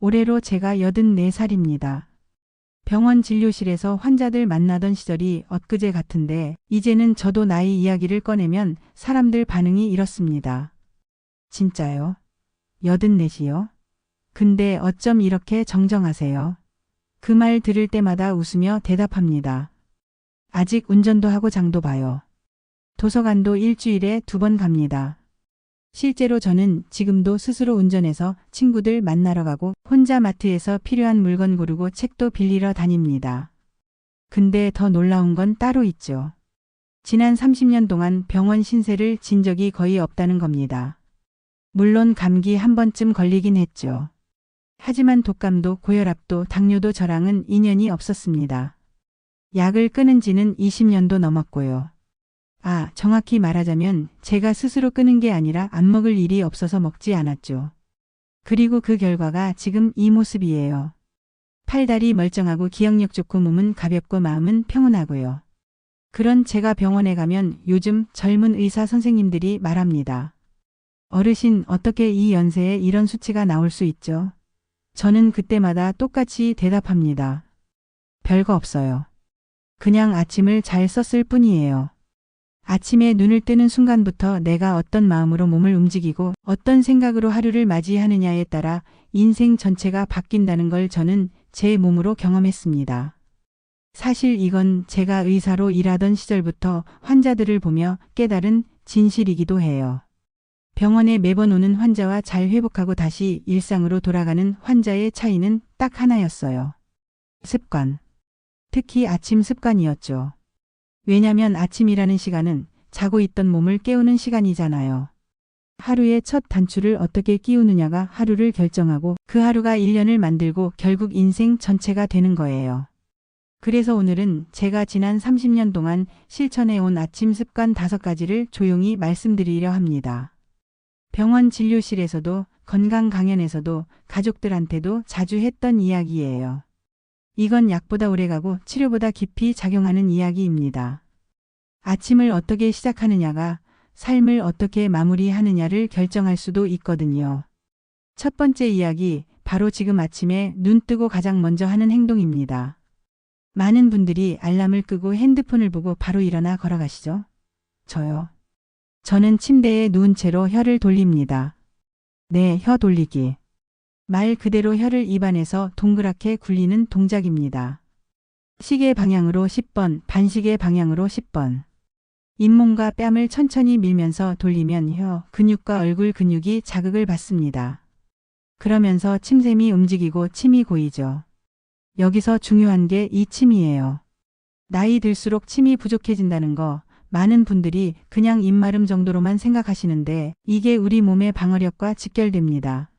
올해로 제가 84살입니다. 병원 진료실에서 환자들 만나던 시절이 엊그제 같은데 이제는 저도 나이 이야기를 꺼내면 사람들 반응이 이렇습니다. 진짜요? 84이요? 근데 어쩜 이렇게 정정하세요? 그 말 들을 때마다 웃으며 대답합니다. 아직 운전도 하고 장도 봐요. 도서관도 일주일에 2번 갑니다. 실제로 저는 지금도 스스로 운전해서 친구들 만나러 가고 혼자 마트에서 필요한 물건 고르고 책도 빌리러 다닙니다. 근데 더 놀라운 건 따로 있죠. 지난 30년 동안 병원 신세를 진 적이 거의 없다는 겁니다. 물론 감기 한 번쯤 걸리긴 했죠. 하지만 독감도 고혈압도 당뇨도 저랑은 인연이 없었습니다. 약을 끊은 지는 20년도 넘었고요. 정확히 말하자면 제가 스스로 끊은 게 아니라 안 먹을 일이 없어서 먹지 않았죠. 그리고 그 결과가 지금 이 모습이에요. 팔다리 멀쩡하고 기억력 좋고 몸은 가볍고 마음은 평온하고요. 그런 제가 병원에 가면 요즘 젊은 의사 선생님들이 말합니다. 어르신, 어떻게 이 연세에 이런 수치가 나올 수 있죠? 저는 그때마다 똑같이 대답합니다. 별거 없어요. 그냥 아침을 잘 썼을 뿐이에요. 아침에 눈을 뜨는 순간부터 내가 어떤 마음으로 몸을 움직이고 어떤 생각으로 하루를 맞이하느냐에 따라 인생 전체가 바뀐다는 걸 저는 제 몸으로 경험했습니다. 사실 이건 제가 의사로 일하던 시절부터 환자들을 보며 깨달은 진실이기도 해요. 병원에 매번 오는 환자와 잘 회복하고 다시 일상으로 돌아가는 환자의 차이는 딱 하나였어요. 습관. 특히 아침 습관이었죠. 왜냐면 아침이라는 시간은 자고 있던 몸을 깨우는 시간이잖아요. 하루의 첫 단추를 어떻게 끼우느냐가 하루를 결정하고 그 하루가 1년을 만들고 결국 인생 전체가 되는 거예요. 그래서 오늘은 제가 지난 30년 동안 실천해 온 아침 습관 5가지를 조용히 말씀드리려 합니다. 병원 진료실에서도 건강 강연에서도 가족들한테도 자주 했던 이야기예요. 이건 약보다 오래가고 치료보다 깊이 작용하는 이야기입니다. 아침을 어떻게 시작하느냐가 삶을 어떻게 마무리하느냐를 결정할 수도 있거든요. 첫 번째 이야기, 바로 지금 아침에 눈 뜨고 가장 먼저 하는 행동입니다. 많은 분들이 알람을 끄고 핸드폰을 보고 바로 일어나 걸어가시죠? 저요. 저는 침대에 누운 채로 혀를 돌립니다. 네, 혀 돌리기. 말 그대로 혀를 입안에서 동그랗게 굴리는 동작입니다. 시계 방향으로 10번, 반시계 방향으로 10번. 잇몸과 뺨을 천천히 밀면서 돌리면 혀 근육과 얼굴 근육이 자극을 받습니다. 그러면서 침샘이 움직이고 침이 고이죠. 여기서 중요한 게 이 침이에요. 나이 들수록 침이 부족해진다는 거 많은 분들이 그냥 입마름 정도로만 생각하시는데 이게 우리 몸의 방어력과 직결됩니다.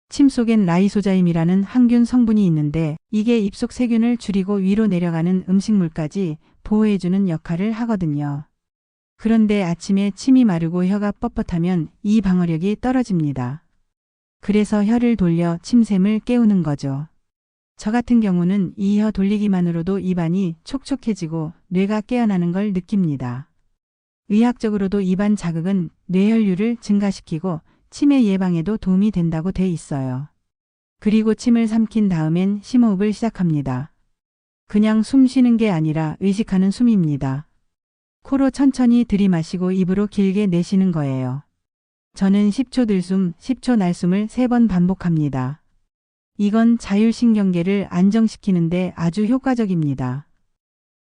침 속엔 라이소자임이라는 항균 성분이 있는데 이게 입속 세균을 줄이고 위로 내려가는 음식물까지 보호해주는 역할을 하거든요. 그런데 아침에 침이 마르고 혀가 뻣뻣하면 이 방어력이 떨어집니다. 그래서 혀를 돌려 침샘을 깨우는 거죠. 저 같은 경우는 이 혀 돌리기만으로도 입안이 촉촉해지고 뇌가 깨어나는 걸 느낍니다. 의학적으로도 입안 자극은 뇌혈류를 증가시키고 치매 예방에도 도움이 된다고 돼 있어요. 그리고 침을 삼킨 다음엔 심호흡을 시작합니다. 그냥 숨 쉬는 게 아니라 의식하는 숨입니다. 코로 천천히 들이마시고 입으로 길게 내쉬는 거예요. 저는 10초 들숨, 10초 날숨을 3번 반복합니다. 이건 자율신경계를 안정시키는데 아주 효과적입니다.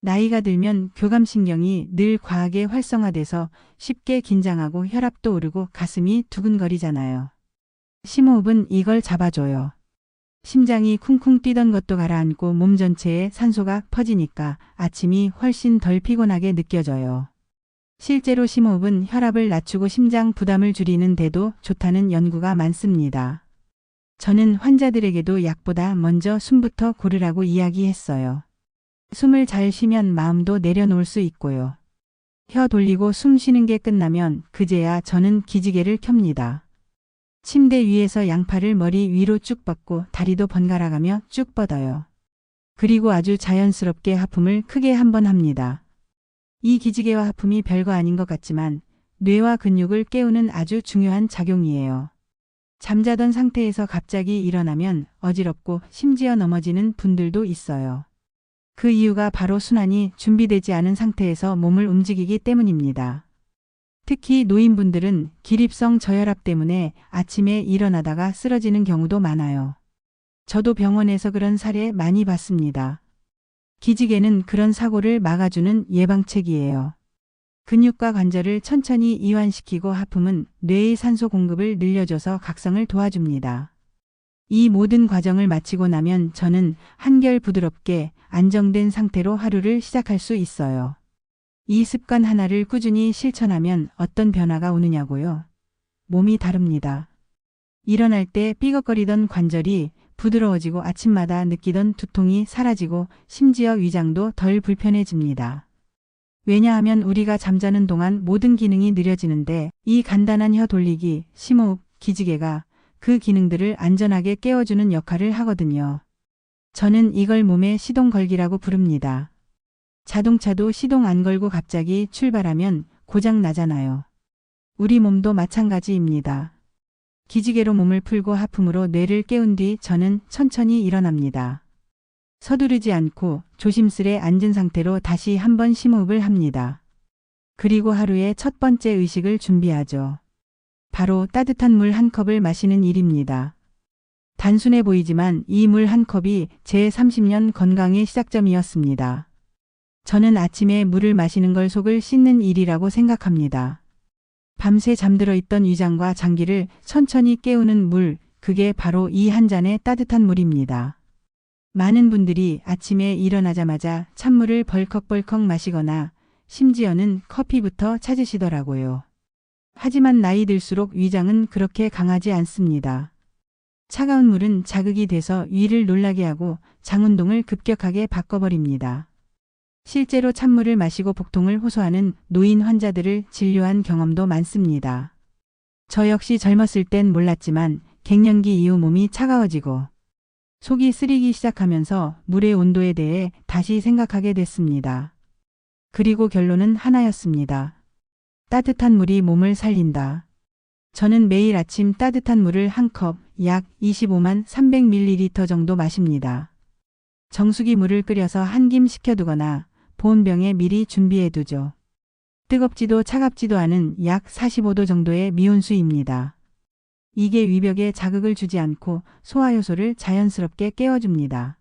나이가 들면 교감신경이 늘 과하게 활성화돼서 쉽게 긴장하고 혈압도 오르고 가슴이 두근거리잖아요. 심호흡은 이걸 잡아줘요. 심장이 쿵쿵 뛰던 것도 가라앉고 몸 전체에 산소가 퍼지니까 아침이 훨씬 덜 피곤하게 느껴져요. 실제로 심호흡은 혈압을 낮추고 심장 부담을 줄이는 데도 좋다는 연구가 많습니다. 저는 환자들에게도 약보다 먼저 숨부터 고르라고 이야기했어요. 숨을 잘 쉬면 마음도 내려놓을 수 있고요. 혀 돌리고 숨 쉬는 게 끝나면 그제야 저는 기지개를 켭니다. 침대 위에서 양팔을 머리 위로 쭉 뻗고 다리도 번갈아 가며 쭉 뻗어요. 그리고 아주 자연스럽게 하품을 크게 한번 합니다. 이 기지개와 하품이 별거 아닌 것 같지만 뇌와 근육을 깨우는 아주 중요한 작용이에요. 잠자던 상태에서 갑자기 일어나면 어지럽고 심지어 넘어지는 분들도 있어요. 그 이유가 바로 순환이 준비되지 않은 상태에서 몸을 움직이기 때문입니다. 특히 노인분들은 기립성 저혈압 때문에 아침에 일어나다가 쓰러지는 경우도 많아요. 저도 병원에서 그런 사례 많이 봤습니다. 기지개는 그런 사고를 막아주는 예방책이에요. 근육과 관절을 천천히 이완시키고 하품은 뇌의 산소 공급을 늘려줘서 각성을 도와줍니다. 이 모든 과정을 마치고 나면 저는 한결 부드럽게 안정된 상태로 하루를 시작할 수 있어요. 이 습관 하나를 꾸준히 실천하면 어떤 변화가 오느냐고요? 몸이 다릅니다. 일어날 때 삐걱거리던 관절이 부드러워지고 아침마다 느끼던 두통이 사라지고 심지어 위장도 덜 불편해집니다. 왜냐하면 우리가 잠자는 동안 모든 기능이 느려지는데 이 간단한 혀 돌리기, 심호흡, 기지개가 그 기능들을 안전하게 깨워주는 역할을 하거든요. 저는 이걸 몸에 시동 걸기라고 부릅니다. 자동차도 시동 안 걸고 갑자기 출발하면 고장 나잖아요. 우리 몸도 마찬가지입니다. 기지개로 몸을 풀고 하품으로 뇌를 깨운 뒤 저는 천천히 일어납니다. 서두르지 않고 조심스레 앉은 상태로 다시 한번 심호흡을 합니다. 그리고 하루의 첫 번째 의식을 준비하죠. 바로 따뜻한 물 한 컵을 마시는 일입니다. 단순해 보이지만 이 물 한 컵이 제 30년 건강의 시작점이었습니다. 저는 아침에 물을 마시는 걸 속을 씻는 일이라고 생각합니다. 밤새 잠들어 있던 위장과 장기를 천천히 깨우는 물, 그게 바로 이 한 잔의 따뜻한 물입니다. 많은 분들이 아침에 일어나자마자 찬물을 벌컥벌컥 마시거나 심지어는 커피부터 찾으시더라고요. 하지만 나이 들수록 위장은 그렇게 강하지 않습니다. 차가운 물은 자극이 돼서 위를 놀라게 하고 장운동을 급격하게 바꿔버립니다. 실제로 찬물을 마시고 복통을 호소하는 노인 환자들을 진료한 경험도 많습니다. 저 역시 젊었을 땐 몰랐지만 갱년기 이후 몸이 차가워지고 속이 쓰리기 시작하면서 물의 온도에 대해 다시 생각하게 됐습니다. 그리고 결론은 하나였습니다. 따뜻한 물이 몸을 살린다. 저는 매일 아침 따뜻한 물을 한 컵, 약 25만 300ml 정도 마십니다. 정수기 물을 끓여서 한 김 식혀두거나 보온병에 미리 준비해두죠. 뜨겁지도 차갑지도 않은 약 45도 정도의 미온수입니다. 이게 위벽에 자극을 주지 않고 소화효소를 자연스럽게 깨워줍니다.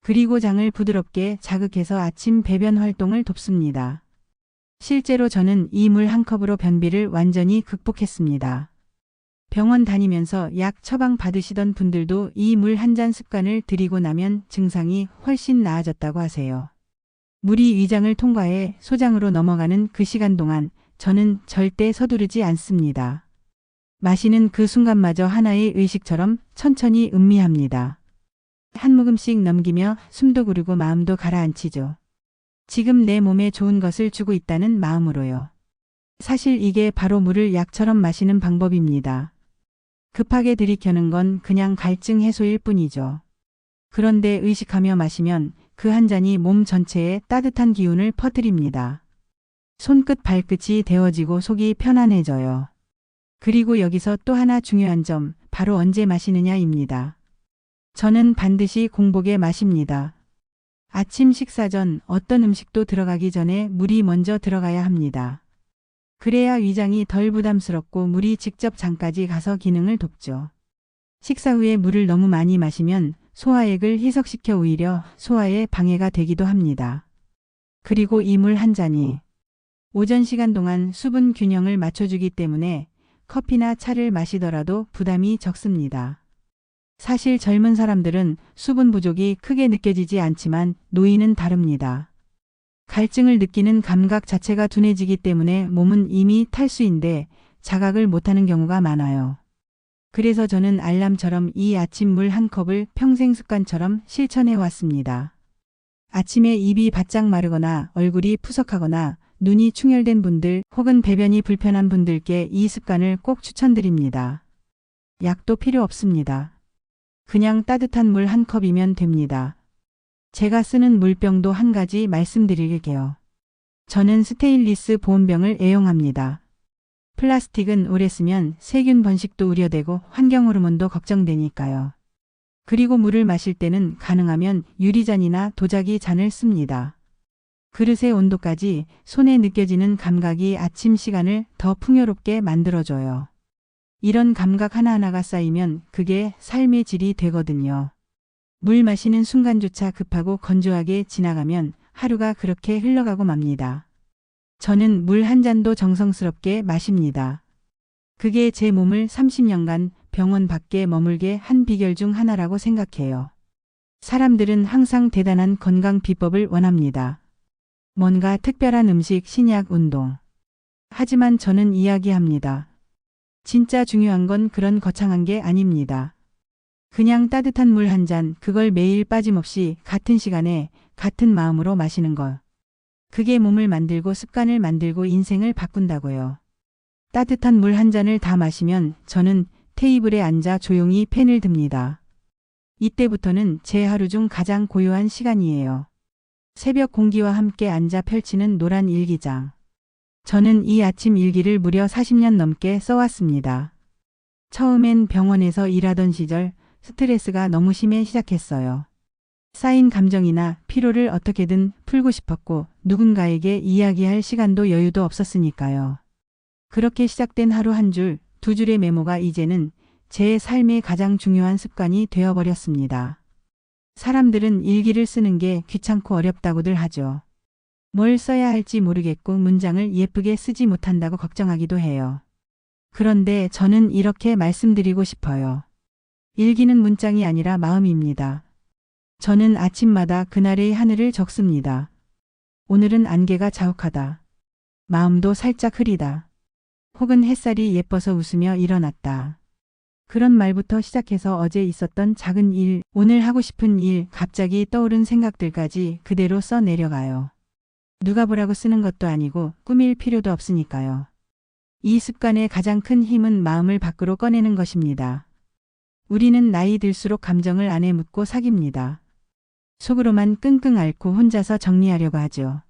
그리고 장을 부드럽게 자극해서 아침 배변 활동을 돕습니다. 실제로 저는 이 물 한 컵으로 변비를 완전히 극복했습니다. 병원 다니면서 약 처방 받으시던 분들도 이 물 한 잔 습관을 들이고 나면 증상이 훨씬 나아졌다고 하세요. 물이 위장을 통과해 소장으로 넘어가는 그 시간 동안 저는 절대 서두르지 않습니다. 마시는 그 순간마저 하나의 의식처럼 천천히 음미합니다. 한 모금씩 넘기며 숨도 고르고 마음도 가라앉히죠. 지금 내 몸에 좋은 것을 주고 있다는 마음으로요. 사실 이게 바로 물을 약처럼 마시는 방법입니다. 급하게 들이켜는 건 그냥 갈증 해소일 뿐이죠. 그런데 의식하며 마시면 그 한 잔이 몸 전체에 따뜻한 기운을 퍼뜨립니다. 손끝 발끝이 데워지고 속이 편안해져요. 그리고 여기서 또 하나 중요한 점, 바로 언제 마시느냐입니다. 저는 반드시 공복에 마십니다. 아침 식사 전 어떤 음식도 들어가기 전에 물이 먼저 들어가야 합니다. 그래야 위장이 덜 부담스럽고 물이 직접 장까지 가서 기능을 돕죠. 식사 후에 물을 너무 많이 마시면 소화액을 희석시켜 오히려 소화에 방해가 되기도 합니다. 그리고 이 물 한 잔이 오전 시간 동안 수분 균형을 맞춰주기 때문에 커피나 차를 마시더라도 부담이 적습니다. 사실 젊은 사람들은 수분 부족이 크게 느껴지지 않지만 노인은 다릅니다. 갈증을 느끼는 감각 자체가 둔해지기 때문에 몸은 이미 탈수인데 자각을 못하는 경우가 많아요. 그래서 저는 알람처럼 이 아침 물 한 컵을 평생 습관처럼 실천해 왔습니다. 아침에 입이 바짝 마르거나 얼굴이 푸석하거나 눈이 충혈된 분들 혹은 배변이 불편한 분들께 이 습관을 꼭 추천드립니다. 약도 필요 없습니다. 그냥 따뜻한 물 한 컵이면 됩니다. 제가 쓰는 물병도 한 가지 말씀드릴게요. 저는 스테인리스 보온병을 애용합니다. 플라스틱은 오래 쓰면 세균 번식도 우려되고 환경호르몬도 걱정되니까요. 그리고 물을 마실 때는 가능하면 유리잔이나 도자기 잔을 씁니다. 그릇의 온도까지 손에 느껴지는 감각이 아침 시간을 더 풍요롭게 만들어줘요. 이런 감각 하나하나가 쌓이면 그게 삶의 질이 되거든요. 물 마시는 순간조차 급하고 건조하게 지나가면 하루가 그렇게 흘러가고 맙니다. 저는 물 한 잔도 정성스럽게 마십니다. 그게 제 몸을 30년간 병원 밖에 머물게 한 비결 중 하나라고 생각해요. 사람들은 항상 대단한 건강 비법을 원합니다. 뭔가 특별한 음식, 신약, 운동. 하지만 저는 이야기합니다. 진짜 중요한 건 그런 거창한 게 아닙니다. 그냥 따뜻한 물 한 잔, 그걸 매일 빠짐없이 같은 시간에 같은 마음으로 마시는 것. 그게 몸을 만들고 습관을 만들고 인생을 바꾼다고요. 따뜻한 물 한 잔을 다 마시면 저는 테이블에 앉아 조용히 펜을 듭니다. 이때부터는 제 하루 중 가장 고요한 시간이에요. 새벽 공기와 함께 앉아 펼치는 노란 일기장. 저는 이 아침 일기를 무려 40년 넘게 써왔습니다. 처음엔 병원에서 일하던 시절 스트레스가 너무 심해 시작했어요. 쌓인 감정이나 피로를 어떻게든 풀고 싶었고 누군가에게 이야기할 시간도 여유도 없었으니까요. 그렇게 시작된 하루 한 줄, 두 줄의 메모가 이제는 제 삶의 가장 중요한 습관이 되어버렸습니다. 사람들은 일기를 쓰는 게 귀찮고 어렵다고들 하죠. 뭘 써야 할지 모르겠고 문장을 예쁘게 쓰지 못한다고 걱정하기도 해요. 그런데 저는 이렇게 말씀드리고 싶어요. 일기는 문장이 아니라 마음입니다. 저는 아침마다 그날의 하늘을 적습니다. 오늘은 안개가 자욱하다. 마음도 살짝 흐리다. 혹은 햇살이 예뻐서 웃으며 일어났다. 그런 말부터 시작해서 어제 있었던 작은 일, 오늘 하고 싶은 일, 갑자기 떠오른 생각들까지 그대로 써 내려가요. 누가 보라고 쓰는 것도 아니고 꾸밀 필요도 없으니까요. 이 습관의 가장 큰 힘은 마음을 밖으로 꺼내는 것입니다. 우리는 나이 들수록 감정을 안에 묻고 사깁니다. 속으로만 끙끙 앓고 혼자서 정리하려고 하죠.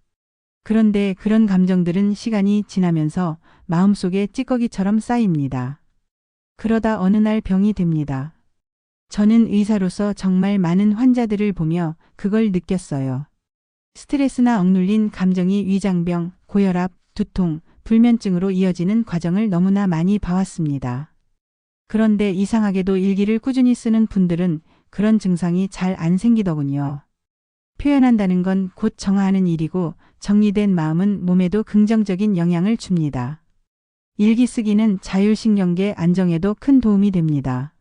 그런데 그런 감정들은 시간이 지나면서 마음속에 찌꺼기처럼 쌓입니다. 그러다 어느 날 병이 됩니다. 저는 의사로서 정말 많은 환자들을 보며 그걸 느꼈어요. 스트레스나 억눌린 감정이 위장병, 고혈압, 두통, 불면증으로 이어지는 과정을 너무나 많이 봐왔습니다. 그런데 이상하게도 일기를 꾸준히 쓰는 분들은 그런 증상이 잘 안 생기더군요. 표현한다는 건 곧 정화하는 일이고 정리된 마음은 몸에도 긍정적인 영향을 줍니다. 일기 쓰기는 자율신경계 안정에도 큰 도움이 됩니다.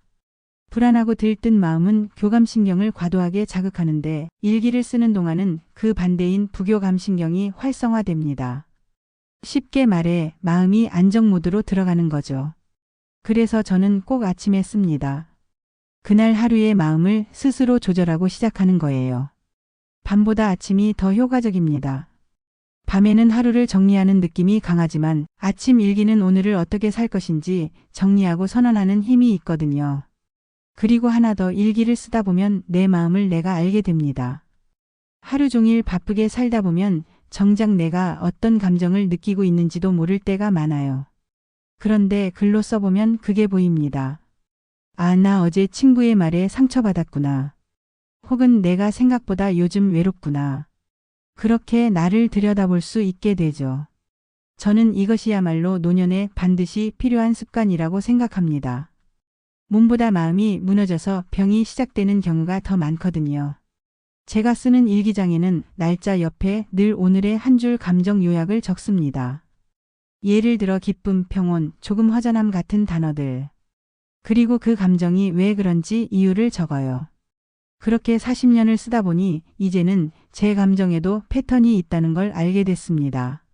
불안하고 들뜬 마음은 교감신경을 과도하게 자극하는데 일기를 쓰는 동안은 그 반대인 부교감신경이 활성화됩니다. 쉽게 말해 마음이 안정 모드로 들어가는 거죠. 그래서 저는 꼭 아침에 씁니다. 그날 하루의 마음을 스스로 조절하고 시작하는 거예요. 밤보다 아침이 더 효과적입니다. 밤에는 하루를 정리하는 느낌이 강하지만 아침 일기는 오늘을 어떻게 살 것인지 정리하고 선언하는 힘이 있거든요. 그리고 하나 더, 일기를 쓰다 보면 내 마음을 내가 알게 됩니다. 하루 종일 바쁘게 살다 보면 정작 내가 어떤 감정을 느끼고 있는지도 모를 때가 많아요. 그런데 글로 써보면 그게 보입니다. 아, 나 어제 친구의 말에 상처받았구나. 혹은 내가 생각보다 요즘 외롭구나. 그렇게 나를 들여다볼 수 있게 되죠. 저는 이것이야말로 노년에 반드시 필요한 습관이라고 생각합니다. 몸보다 마음이 무너져서 병이 시작되는 경우가 더 많거든요. 제가 쓰는 일기장에는 날짜 옆에 늘 오늘의 한 줄 감정 요약을 적습니다. 예를 들어 기쁨, 평온, 조금 허전함 같은 단어들. 그리고 그 감정이 왜 그런지 이유를 적어요. 그렇게 40년을 쓰다 보니 이제는 제 감정에도 패턴이 있다는 걸 알게 됐습니다.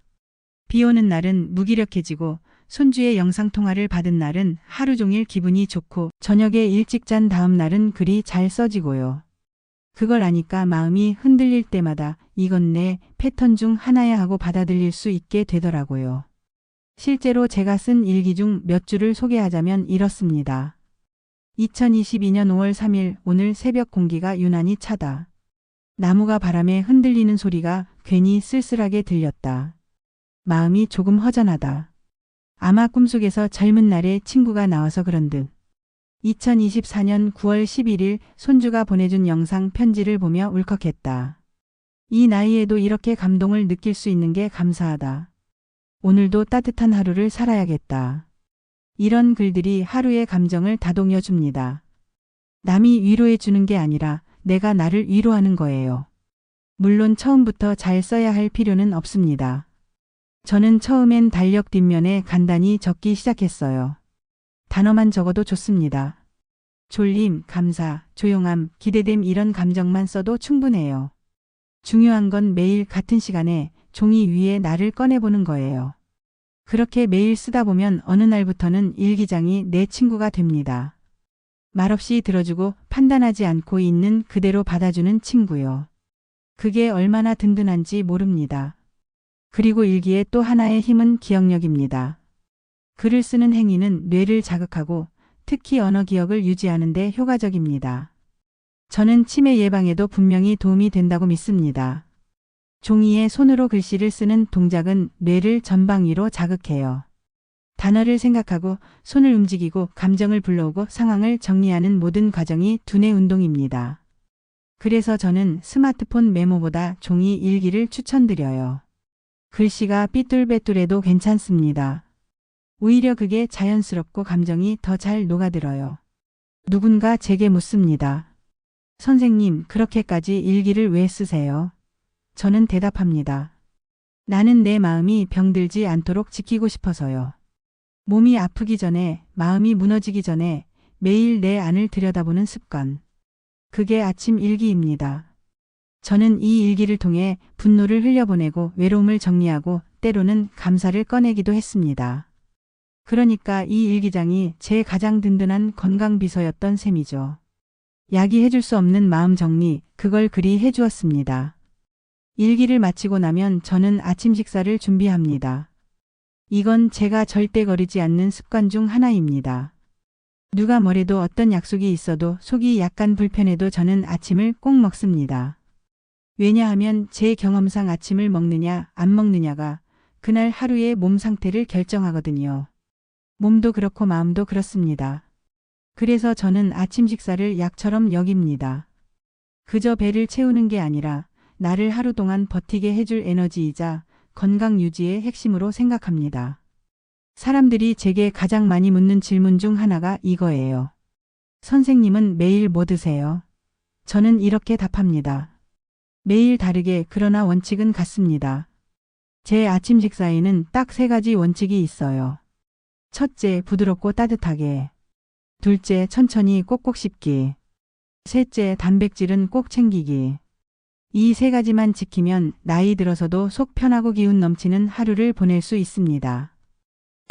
비 오는 날은 무기력해지고 손주의 영상통화를 받은 날은 하루 종일 기분이 좋고 저녁에 일찍 잔 다음 날은 글이 잘 써지고요. 그걸 아니까 마음이 흔들릴 때마다 이건 내 패턴 중 하나야 하고 받아들일 수 있게 되더라고요. 실제로 제가 쓴 일기 중 몇 줄을 소개하자면 이렇습니다. 2022년 5월 3일 오늘 새벽 공기가 유난히 차다. 나무가 바람에 흔들리는 소리가 괜히 쓸쓸하게 들렸다. 마음이 조금 허전하다. 아마 꿈속에서 젊은 날에 친구가 나와서 그런 듯. 2024년 9월 11일 손주가 보내준 영상 편지를 보며 울컥했다. 이 나이에도 이렇게 감동을 느낄 수 있는 게 감사하다. 오늘도 따뜻한 하루를 살아야겠다. 이런 글들이 하루의 감정을 다독여 줍니다. 남이 위로해 주는 게 아니라 내가 나를 위로하는 거예요. 물론 처음부터 잘 써야 할 필요는 없습니다. 저는 처음엔 달력 뒷면에 간단히 적기 시작했어요. 단어만 적어도 좋습니다. 졸림, 감사, 조용함, 기대됨 이런 감정만 써도 충분해요. 중요한 건 매일 같은 시간에 종이 위에 나를 꺼내보는 거예요. 그렇게 매일 쓰다 보면 어느 날부터는 일기장이 내 친구가 됩니다. 말없이 들어주고 판단하지 않고 있는 그대로 받아주는 친구요. 그게 얼마나 든든한지 모릅니다. 그리고 일기의 또 하나의 힘은 기억력입니다. 글을 쓰는 행위는 뇌를 자극하고 특히 언어 기억을 유지하는 데 효과적입니다. 저는 치매 예방에도 분명히 도움이 된다고 믿습니다. 종이에 손으로 글씨를 쓰는 동작은 뇌를 전방위로 자극해요. 단어를 생각하고 손을 움직이고 감정을 불러오고 상황을 정리하는 모든 과정이 두뇌 운동입니다. 그래서 저는 스마트폰 메모보다 종이 일기를 추천드려요. 글씨가 삐뚤빼뚤해도 괜찮습니다. 오히려 그게 자연스럽고 감정이 더 잘 녹아들어요. 누군가 제게 묻습니다. 선생님, 그렇게까지 일기를 왜 쓰세요? 저는 대답합니다. 나는 내 마음이 병들지 않도록 지키고 싶어서요. 몸이 아프기 전에, 마음이 무너지기 전에 매일 내 안을 들여다보는 습관. 그게 아침 일기입니다. 저는 이 일기를 통해 분노를 흘려보내고 외로움을 정리하고 때로는 감사를 꺼내기도 했습니다. 그러니까 이 일기장이 제 가장 든든한 건강비서였던 셈이죠. 약이 해줄 수 없는 마음 정리, 그걸 글이 해주었습니다. 일기를 마치고 나면 저는 아침 식사를 준비합니다. 이건 제가 절대 거르지 않는 습관 중 하나입니다. 누가 뭐래도 어떤 약속이 있어도 속이 약간 불편해도 저는 아침을 꼭 먹습니다. 왜냐하면 제 경험상 아침을 먹느냐 안 먹느냐가 그날 하루의 몸 상태를 결정하거든요. 몸도 그렇고 마음도 그렇습니다. 그래서 저는 아침 식사를 약처럼 여깁니다. 그저 배를 채우는 게 아니라 나를 하루 동안 버티게 해줄 에너지이자 건강 유지의 핵심으로 생각합니다. 사람들이 제게 가장 많이 묻는 질문 중 하나가 이거예요. 선생님은 매일 뭐 드세요? 저는 이렇게 답합니다. 매일 다르게 그러나 원칙은 같습니다. 제 아침 식사에는 딱 3가지 원칙이 있어요. 첫째, 부드럽고 따뜻하게. 둘째, 천천히 꼭꼭 씹기. 셋째, 단백질은 꼭 챙기기. 이 3가지만 지키면 나이 들어서도 속 편하고 기운 넘치는 하루를 보낼 수 있습니다.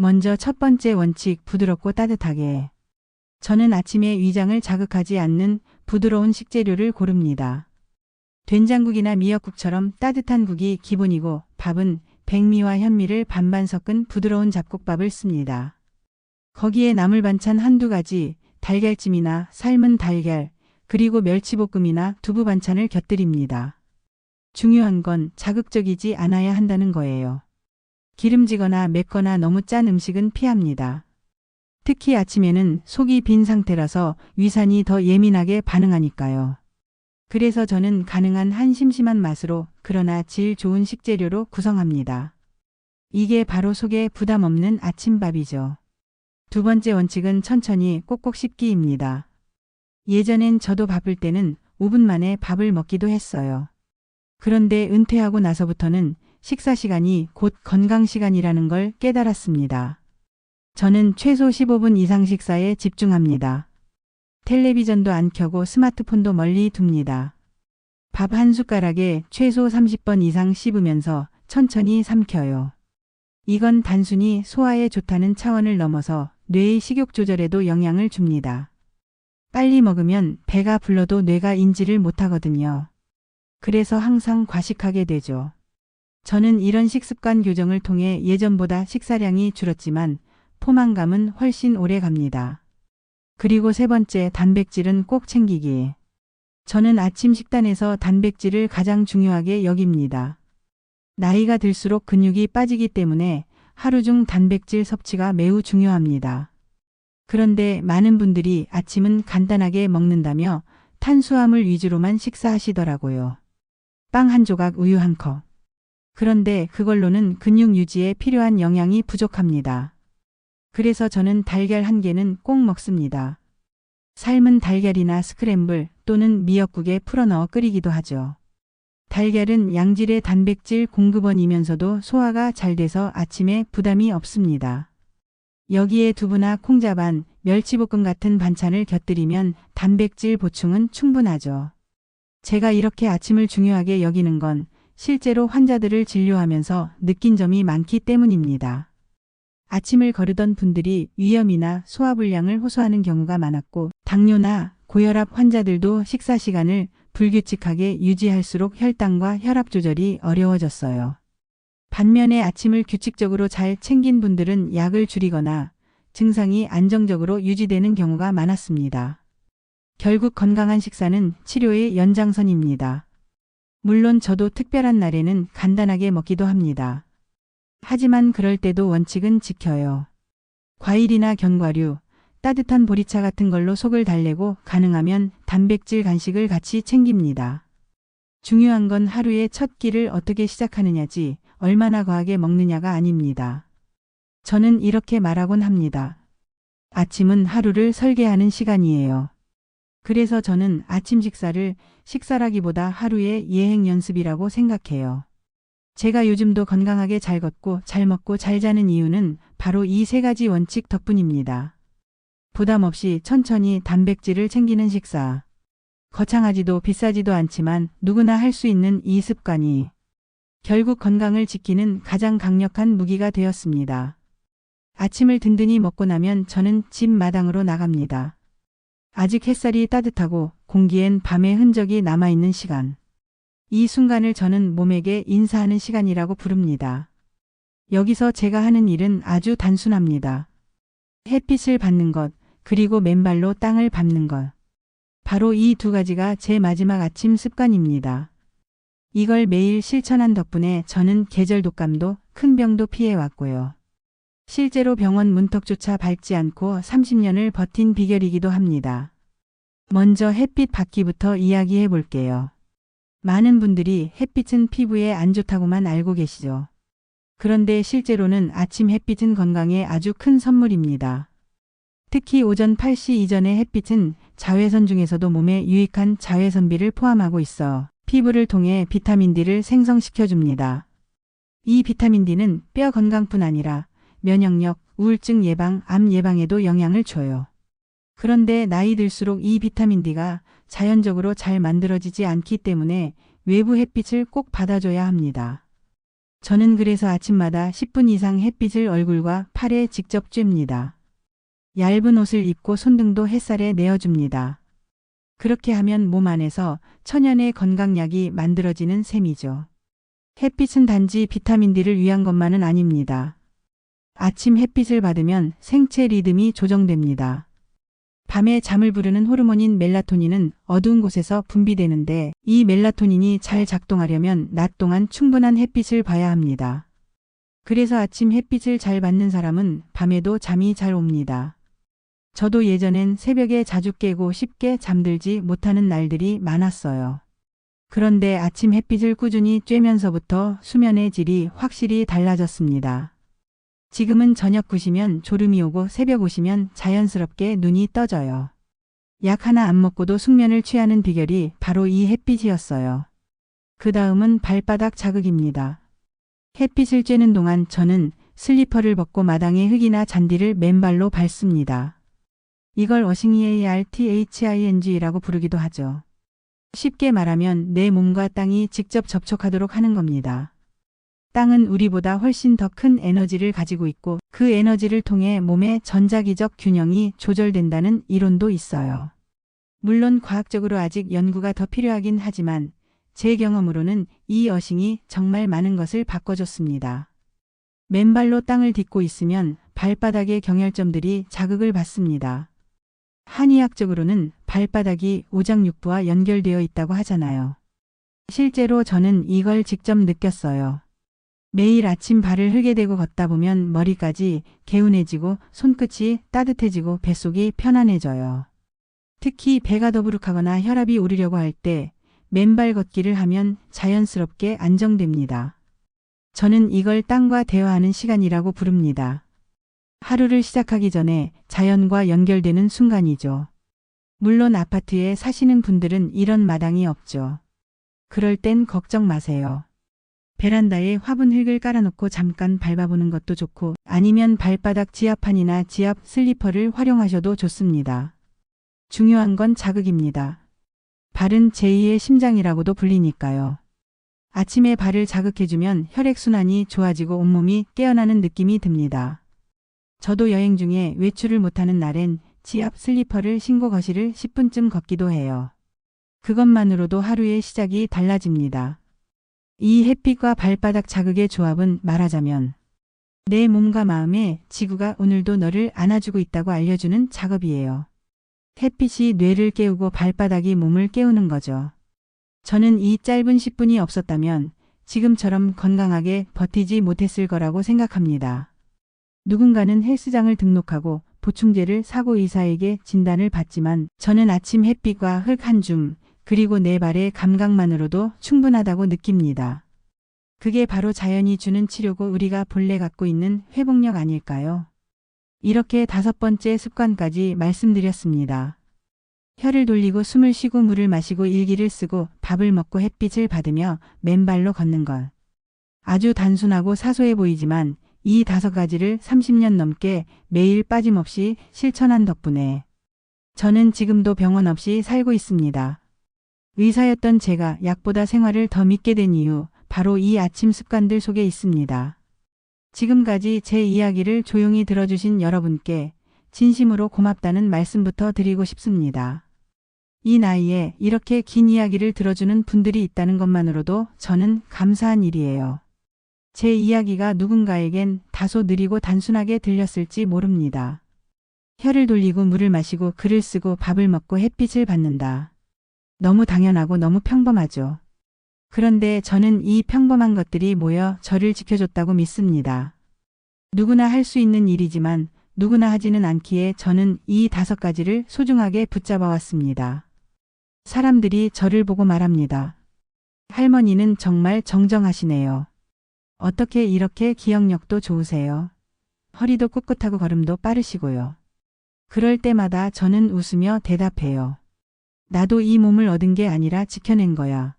먼저 첫 번째 원칙, 부드럽고 따뜻하게. 저는 아침에 위장을 자극하지 않는 부드러운 식재료를 고릅니다. 된장국이나 미역국처럼 따뜻한 국이 기본이고 밥은 백미와 현미를 반반 섞은 부드러운 잡곡밥을 씁니다. 거기에 나물 반찬 한두 가지, 달걀찜이나 삶은 달걀, 그리고 멸치볶음이나 두부 반찬을 곁들입니다. 중요한 건 자극적이지 않아야 한다는 거예요. 기름지거나 맵거나 너무 짠 음식은 피합니다. 특히 아침에는 속이 빈 상태라서 위산이 더 예민하게 반응하니까요. 그래서 저는 가능한 한 심심한 맛으로 그러나 질 좋은 식재료로 구성합니다. 이게 바로 속에 부담 없는 아침밥이죠. 두 번째 원칙은 천천히 꼭꼭 씹기입니다. 예전엔 저도 바쁠 때는 5분 만에 밥을 먹기도 했어요. 그런데 은퇴하고 나서부터는 식사 시간이 곧 건강 시간이라는 걸 깨달았습니다. 저는 최소 15분 이상 식사에 집중합니다. 텔레비전도 안 켜고 스마트폰도 멀리 둡니다. 밥 한 숟가락에 최소 30번 이상 씹으면서 천천히 삼켜요. 이건 단순히 소화에 좋다는 차원을 넘어서 뇌의 식욕 조절에도 영향을 줍니다. 빨리 먹으면 배가 불러도 뇌가 인지를 못하거든요. 그래서 항상 과식하게 되죠. 저는 이런 식습관 교정을 통해 예전보다 식사량이 줄었지만 포만감은 훨씬 오래 갑니다. 그리고 세 번째, 단백질은 꼭 챙기기. 저는 아침 식단에서 단백질을 가장 중요하게 여깁니다. 나이가 들수록 근육이 빠지기 때문에 하루 중 단백질 섭취가 매우 중요합니다. 그런데 많은 분들이 아침은 간단하게 먹는다며 탄수화물 위주로만 식사하시더라고요. 빵 한 조각, 우유 한 컵. 그런데 그걸로는 근육 유지에 필요한 영양이 부족합니다. 그래서 저는 달걀 한 개는 꼭 먹습니다. 삶은 달걀이나 스크램블 또는 미역국에 풀어넣어 끓이기도 하죠. 달걀은 양질의 단백질 공급원이면서도 소화가 잘 돼서 아침에 부담이 없습니다. 여기에 두부나 콩자반, 멸치볶음 같은 반찬을 곁들이면 단백질 보충은 충분하죠. 제가 이렇게 아침을 중요하게 여기는 건 실제로 환자들을 진료하면서 느낀 점이 많기 때문입니다. 아침을 거르던 분들이 위염이나 소화불량을 호소하는 경우가 많았고, 당뇨나 고혈압 환자들도 식사 시간을 불규칙하게 유지할수록 혈당과 혈압 조절이 어려워졌어요. 반면에 아침을 규칙적으로 잘 챙긴 분들은 약을 줄이거나 증상이 안정적으로 유지되는 경우가 많았습니다. 결국 건강한 식사는 치료의 연장선입니다. 물론 저도 특별한 날에는 간단하게 먹기도 합니다. 하지만 그럴 때도 원칙은 지켜요. 과일이나 견과류, 따뜻한 보리차 같은 걸로 속을 달래고 가능하면 단백질 간식을 같이 챙깁니다. 중요한 건 하루의 첫 끼를 어떻게 시작하느냐지 얼마나 과하게 먹느냐가 아닙니다. 저는 이렇게 말하곤 합니다. 아침은 하루를 설계하는 시간이에요. 그래서 저는 아침 식사를 식사라기보다 하루의 예행 연습이라고 생각해요. 제가 요즘도 건강하게 잘 걷고 잘 먹고 잘 자는 이유는 바로 이 세 가지 원칙 덕분입니다. 부담 없이 천천히 단백질을 챙기는 식사. 거창하지도 비싸지도 않지만 누구나 할 수 있는 이 습관이 결국 건강을 지키는 가장 강력한 무기가 되었습니다. 아침을 든든히 먹고 나면 저는 집 마당으로 나갑니다. 아직 햇살이 따뜻하고 공기엔 밤의 흔적이 남아있는 시간. 이 순간을 저는 몸에게 인사하는 시간이라고 부릅니다. 여기서 제가 하는 일은 아주 단순합니다. 햇빛을 받는 것, 그리고 맨발로 땅을 밟는 것. 바로 이 두 가지가 제 마지막 아침 습관입니다. 이걸 매일 실천한 덕분에 저는 계절 독감도 큰 병도 피해왔고요. 실제로 병원 문턱조차 밟지 않고 30년을 버틴 비결이기도 합니다. 먼저 햇빛 받기부터 이야기해 볼게요. 많은 분들이 햇빛은 피부에 안 좋다고만 알고 계시죠. 그런데 실제로는 아침 햇빛은 건강에 아주 큰 선물입니다. 특히 오전 8시 이전의 햇빛은 자외선 중에서도 몸에 유익한 자외선비를 포함하고 있어 피부를 통해 비타민 D를 생성시켜줍니다. 이 비타민 D는 뼈 건강뿐 아니라 면역력, 우울증 예방, 암 예방에도 영향을 줘요. 그런데 나이 들수록 이 비타민 D가 자연적으로 잘 만들어지지 않기 때문에 외부 햇빛을 꼭 받아줘야 합니다. 저는 그래서 아침마다 10분 이상 햇빛을 얼굴과 팔에 직접 쬐입니다. 얇은 옷을 입고 손등도 햇살에 내어줍니다. 그렇게 하면 몸 안에서 천연의 건강약이 만들어지는 셈이죠. 햇빛은 단지 비타민 D를 위한 것만은 아닙니다. 아침 햇빛을 받으면 생체 리듬이 조정됩니다. 밤에 잠을 부르는 호르몬인 멜라토닌은 어두운 곳에서 분비되는데 이 멜라토닌이 잘 작동하려면 낮 동안 충분한 햇빛을 봐야 합니다. 그래서 아침 햇빛을 잘 받는 사람은 밤에도 잠이 잘 옵니다. 저도 예전엔 새벽에 자주 깨고 쉽게 잠들지 못하는 날들이 많았어요. 그런데 아침 햇빛을 꾸준히 쬐면서부터 수면의 질이 확실히 달라졌습니다. 지금은 저녁 9시면 졸음이 오고 새벽 5시면 자연스럽게 눈이 떠져요. 약 하나 안 먹고도 숙면을 취하는 비결이 바로 이 햇빛이었어요. 그 다음은 발바닥 자극입니다. 햇빛을 쬐는 동안 저는 슬리퍼를 벗고 마당의 흙이나 잔디를 맨발로 밟습니다. 이걸 워싱이arthing이라고 부르기도 하죠. 쉽게 말하면 내 몸과 땅이 직접 접촉하도록 하는 겁니다. 땅은 우리보다 훨씬 더 큰 에너지를 가지고 있고 그 에너지를 통해 몸의 전자기적 균형이 조절된다는 이론도 있어요. 물론 과학적으로 아직 연구가 더 필요하긴 하지만 제 경험으로는 이 어싱이 정말 많은 것을 바꿔줬습니다. 맨발로 땅을 딛고 있으면 발바닥의 경혈점들이 자극을 받습니다. 한의학적으로는 발바닥이 오장육부와 연결되어 있다고 하잖아요. 실제로 저는 이걸 직접 느꼈어요. 매일 아침 발을 흙에 대고 걷다 보면 머리까지 개운해지고 손끝이 따뜻해지고 뱃속이 편안해져요. 특히 배가 더부룩하거나 혈압이 오르려고 할 때 맨발 걷기를 하면 자연스럽게 안정됩니다. 저는 이걸 땅과 대화하는 시간이라고 부릅니다. 하루를 시작하기 전에 자연과 연결되는 순간이죠. 물론 아파트에 사시는 분들은 이런 마당이 없죠. 그럴 땐 걱정 마세요. 베란다에 화분 흙을 깔아놓고 잠깐 밟아보는 것도 좋고 아니면 발바닥 지압판이나 지압 슬리퍼를 활용하셔도 좋습니다. 중요한 건 자극입니다. 발은 제2의 심장이라고도 불리니까요. 아침에 발을 자극해주면 혈액순환이 좋아지고 온몸이 깨어나는 느낌이 듭니다. 저도 여행 중에 외출을 못하는 날엔 지압 슬리퍼를 신고 거실을 10분쯤 걷기도 해요. 그것만으로도 하루의 시작이 달라집니다. 이 햇빛과 발바닥 자극의 조합은 말하자면 내 몸과 마음에 지구가 오늘도 너를 안아주고 있다고 알려주는 작업이에요. 햇빛이 뇌를 깨우고 발바닥이 몸을 깨우는 거죠. 저는 이 짧은 10분이 없었다면 지금처럼 건강하게 버티지 못했을 거라고 생각합니다. 누군가는 헬스장을 등록하고 보충제를 사고 의사에게 진단을 받지만 저는 아침 햇빛과 흙 한 줌, 그리고 내 발의 감각만으로도 충분하다고 느낍니다. 그게 바로 자연이 주는 치료고 우리가 본래 갖고 있는 회복력 아닐까요? 이렇게 5번째 습관까지 말씀드렸습니다. 혀를 돌리고 숨을 쉬고 물을 마시고 일기를 쓰고 밥을 먹고 햇빛을 받으며 맨발로 걷는 것. 아주 단순하고 사소해 보이지만 이 5가지를 30년 넘게 매일 빠짐없이 실천한 덕분에 저는 지금도 병원 없이 살고 있습니다. 의사였던 제가 약보다 생활을 더 믿게 된 이유, 바로 이 아침 습관들 속에 있습니다. 지금까지 제 이야기를 조용히 들어주신 여러분께 진심으로 고맙다는 말씀부터 드리고 싶습니다. 이 나이에 이렇게 긴 이야기를 들어주는 분들이 있다는 것만으로도 저는 감사한 일이에요. 제 이야기가 누군가에겐 다소 느리고 단순하게 들렸을지 모릅니다. 혀를 돌리고 물을 마시고 글을 쓰고 밥을 먹고 햇빛을 받는다. 너무 당연하고 너무 평범하죠. 그런데 저는 이 평범한 것들이 모여 저를 지켜줬다고 믿습니다. 누구나 할 수 있는 일이지만 누구나 하지는 않기에 저는 이 5가지를 소중하게 붙잡아 왔습니다. 사람들이 저를 보고 말합니다. 할머니는 정말 정정하시네요. 어떻게 이렇게 기억력도 좋으세요? 허리도 꿋꿋하고 걸음도 빠르시고요. 그럴 때마다 저는 웃으며 대답해요. 나도 이 몸을 얻은 게 아니라 지켜낸 거야.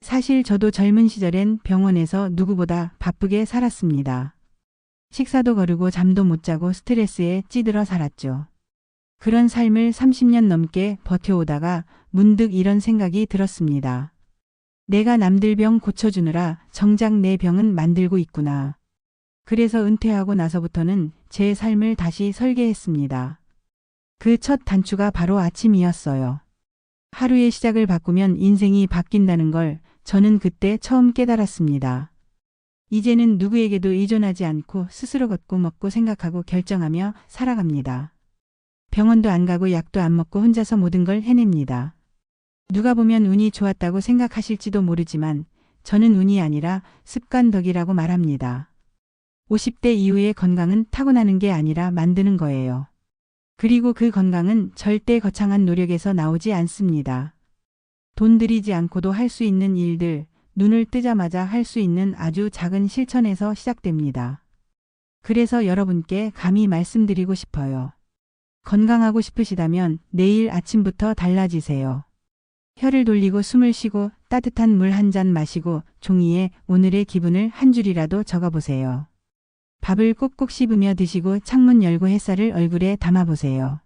사실 저도 젊은 시절엔 병원에서 누구보다 바쁘게 살았습니다. 식사도 거르고 잠도 못 자고 스트레스에 찌들어 살았죠. 그런 삶을 30년 넘게 버텨오다가 문득 이런 생각이 들었습니다. 내가 남들 병 고쳐주느라 정작 내 병은 만들고 있구나. 그래서 은퇴하고 나서부터는 제 삶을 다시 설계했습니다. 그 첫 단추가 바로 아침이었어요. 하루의 시작을 바꾸면 인생이 바뀐다는 걸 저는 그때 처음 깨달았습니다. 이제는 누구에게도 의존하지 않고 스스로 걷고 먹고 생각하고 결정하며 살아갑니다. 병원도 안 가고 약도 안 먹고 혼자서 모든 걸 해냅니다. 누가 보면 운이 좋았다고 생각하실지도 모르지만 저는 운이 아니라 습관 덕이라고 말합니다. 50대 이후의 건강은 타고나는 게 아니라 만드는 거예요. 그리고 그 건강은 절대 거창한 노력에서 나오지 않습니다. 돈 들이지 않고도 할 수 있는 일들, 눈을 뜨자마자 할 수 있는 아주 작은 실천에서 시작됩니다. 그래서 여러분께 감히 말씀드리고 싶어요. 건강하고 싶으시다면 내일 아침부터 달라지세요. 혀를 돌리고 숨을 쉬고 따뜻한 물 한 잔 마시고 종이에 오늘의 기분을 한 줄이라도 적어보세요. 밥을 꼭꼭 씹으며 드시고 창문 열고 햇살을 얼굴에 담아보세요.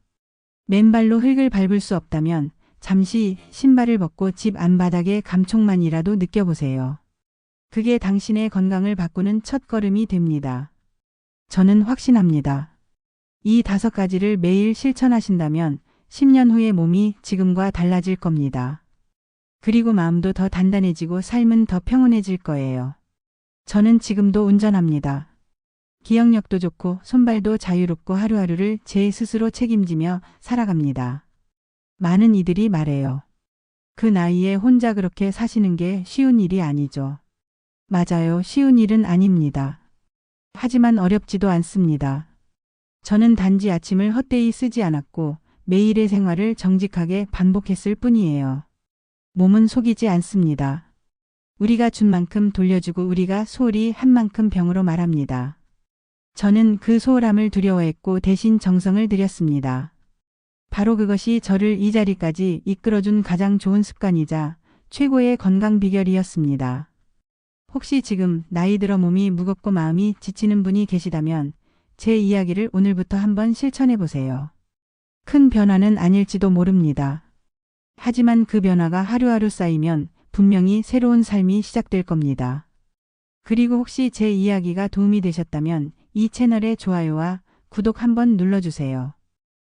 맨발로 흙을 밟을 수 없다면 잠시 신발을 벗고 집 안바닥의 감촉만이라도 느껴보세요. 그게 당신의 건강을 바꾸는 첫걸음이 됩니다. 저는 확신합니다. 이 5가지를 매일 실천하신다면 10년 후의 몸이 지금과 달라질 겁니다. 그리고 마음도 더 단단해지고 삶은 더 평온해질 거예요. 저는 지금도 운전합니다. 기억력도 좋고 손발도 자유롭고 하루하루를 제 스스로 책임지며 살아갑니다. 많은 이들이 말해요. 그 나이에 혼자 그렇게 사시는 게 쉬운 일이 아니죠. 맞아요. 쉬운 일은 아닙니다. 하지만 어렵지도 않습니다. 저는 단지 아침을 헛되이 쓰지 않았고 매일의 생활을 정직하게 반복했을 뿐이에요. 몸은 속이지 않습니다. 우리가 준 만큼 돌려주고 우리가 소홀히 한 만큼 병으로 말합니다. 저는 그 소홀함을 두려워했고 대신 정성을 들였습니다. 바로 그것이 저를 이 자리까지 이끌어준 가장 좋은 습관이자 최고의 건강 비결이었습니다. 혹시 지금 나이 들어 몸이 무겁고 마음이 지치는 분이 계시다면 제 이야기를 오늘부터 한번 실천해 보세요. 큰 변화는 아닐지도 모릅니다. 하지만 그 변화가 하루하루 쌓이면 분명히 새로운 삶이 시작될 겁니다. 그리고 혹시 제 이야기가 도움이 되셨다면 이 채널의 좋아요와 구독 한번 눌러주세요.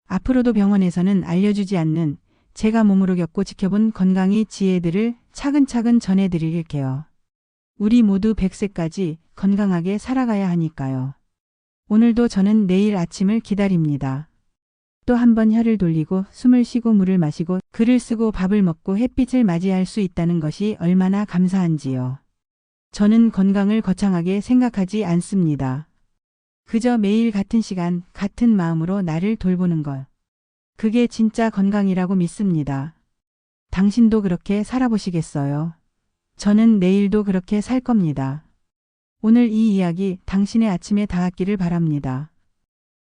앞으로도 병원에서는 알려주지 않는 제가 몸으로 겪고 지켜본 건강의 지혜들을 차근차근 전해드릴게요. 우리 모두 100세까지 건강하게 살아가야 하니까요. 오늘도 저는 내일 아침을 기다립니다. 또 한 번 혀를 돌리고 숨을 쉬고 물을 마시고 글을 쓰고 밥을 먹고 햇빛을 맞이할 수 있다는 것이 얼마나 감사한지요. 저는 건강을 거창하게 생각하지 않습니다. 그저 매일 같은 시간, 같은 마음으로 나를 돌보는 것. 그게 진짜 건강이라고 믿습니다. 당신도 그렇게 살아보시겠어요? 저는 내일도 그렇게 살 겁니다. 오늘 이 이야기 당신의 아침에 닿았기를 바랍니다.